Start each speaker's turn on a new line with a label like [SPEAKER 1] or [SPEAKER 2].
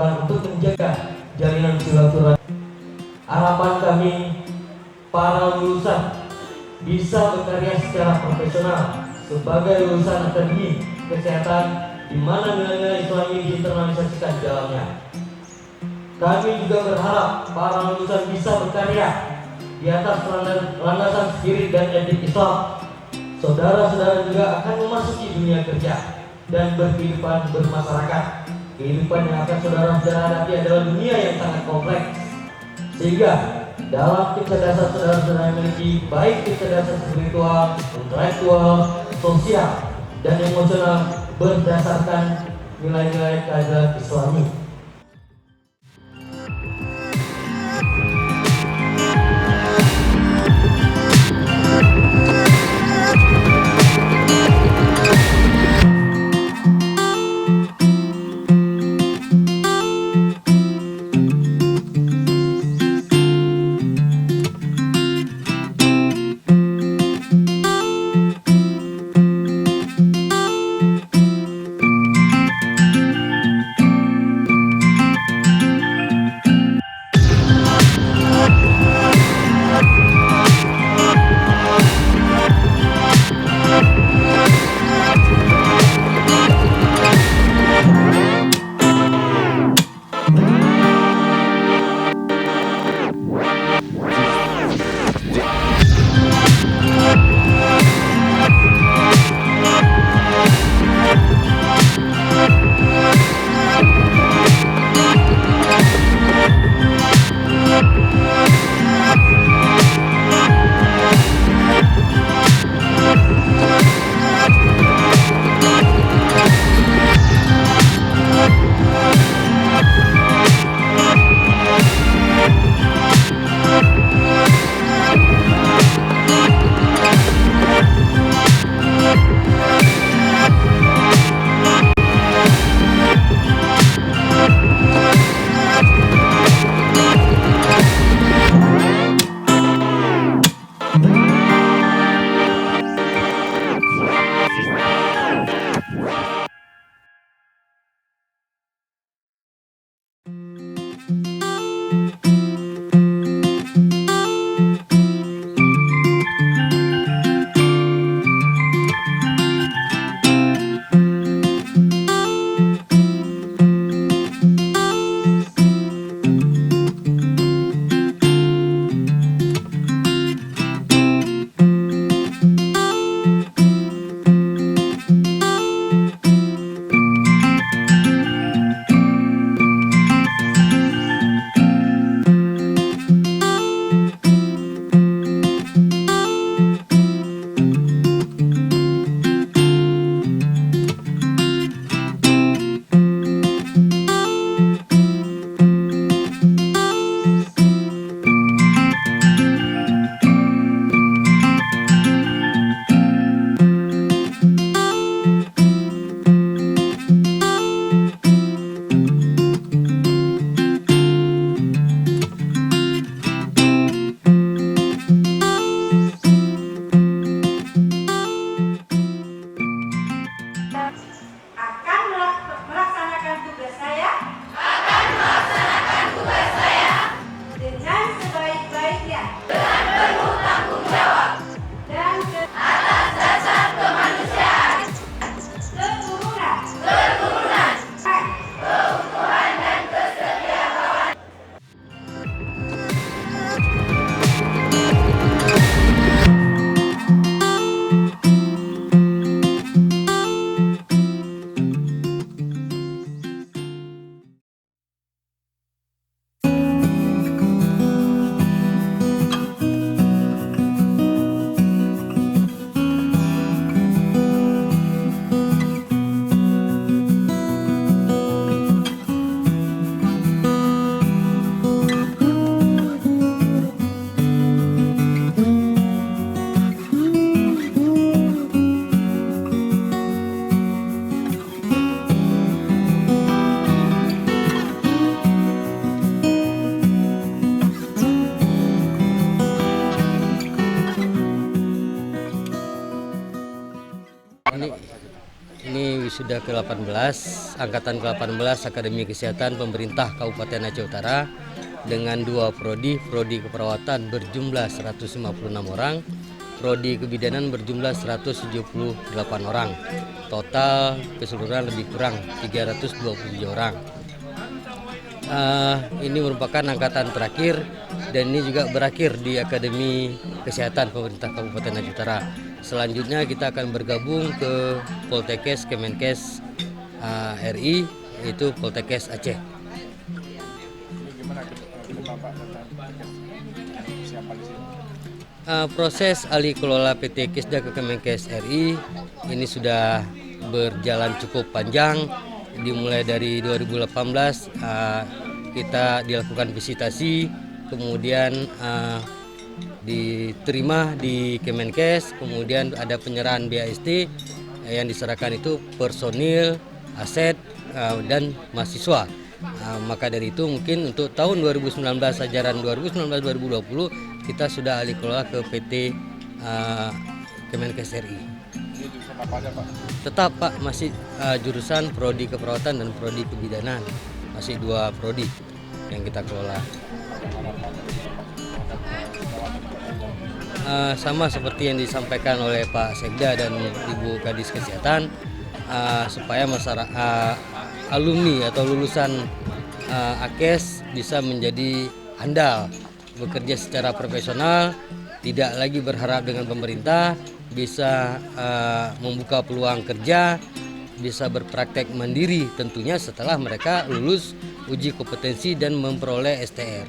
[SPEAKER 1] dilakukan untuk menjaga jalinan silaturahmi. Harapan kami para lulusan bisa berkarya secara profesional sebagai lulusan akademi kesehatan di mana nilai-nilai Islami diinternalisasikan di dalamnya. Kami juga berharap para lulusan bisa berkarya di atas landasan spirit dan etik Islam. Saudara-saudara juga akan memasuki dunia kerja dan berkehidupan bermasyarakat. Kehidupan yang akan saudara-saudara hadapi adalah dunia yang sangat kompleks, sehingga dalam kecerdasan saudara-saudara memiliki baik kecerdasan spiritual, intelektual, sosial, dan emosional berdasarkan nilai-nilai keadilan Islami.
[SPEAKER 2] sudah ke-18, angkatan ke-18 Akademi Kesehatan Pemerintah Kabupaten Aceh Utara dengan 2 prodi keperawatan berjumlah 156 orang, prodi kebidanan berjumlah 178 orang. Total keseluruhan lebih kurang 327 orang. Ini merupakan angkatan terakhir dan ini juga berakhir di Akademi Kesehatan Pemerintah Kabupaten Aceh Utara. Selanjutnya kita akan bergabung ke Poltekkes Kemenkes RI, yaitu Poltekkes Aceh. Proses alih kelola PT Kesda ke Kemenkes RI ini sudah berjalan cukup panjang. Dimulai dari 2018 kita dilakukan visitasi, kemudian diterima di Kemenkes, kemudian ada penyerahan BAST yang diserahkan itu personil, aset, dan mahasiswa. Maka dari itu mungkin untuk tahun 2019 ajaran 2019-2020 kita sudah alih kelola ke PT Kemenkes RI.
[SPEAKER 3] Ini jurusan apa aja, Pak?
[SPEAKER 2] Tetap Pak, masih jurusan prodi keperawatan dan prodi kebidanan, masih 2 prodi yang kita kelola. Sama seperti yang disampaikan oleh Pak Sekda dan Ibu Kadis Kesehatan, supaya masyarakat alumni atau lulusan AKES bisa menjadi andal, bekerja secara profesional, tidak lagi berharap dengan pemerintah, bisa membuka peluang kerja, bisa berpraktek mandiri tentunya setelah mereka lulus uji kompetensi dan memperoleh STR.